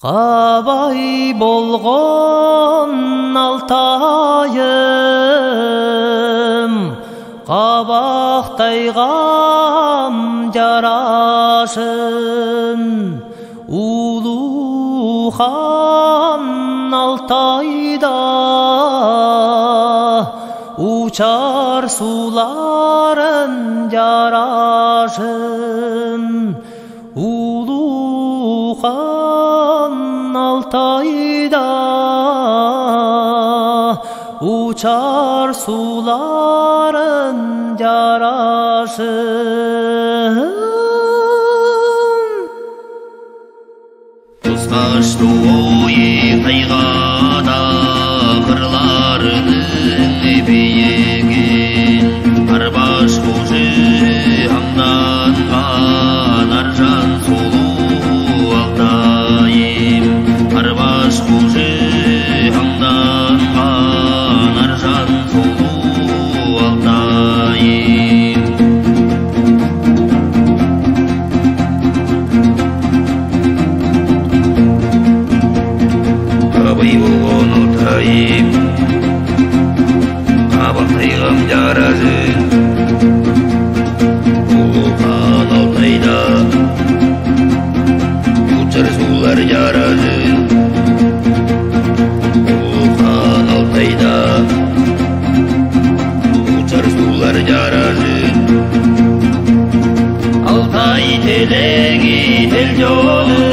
Қабай болған Алтайым, қабақтай ғам жарашын. Улу хан Алтайда учар суларын жарашын. Улу хан Алтайда учар суларын жарашын. Құсқашты ойы қайғада қырларының биігін арбаш қожы аңданған аржан солу Алтайым. Арбаш қожы аңданған аржан солу Алтайым. Қабай болған Алтайым, қабақтай ғам жарашын. Улу хан Алтайда учар сулар жарашын. Улу хан Алтайда учар сулар жарашын. Алтай телеги тел жолы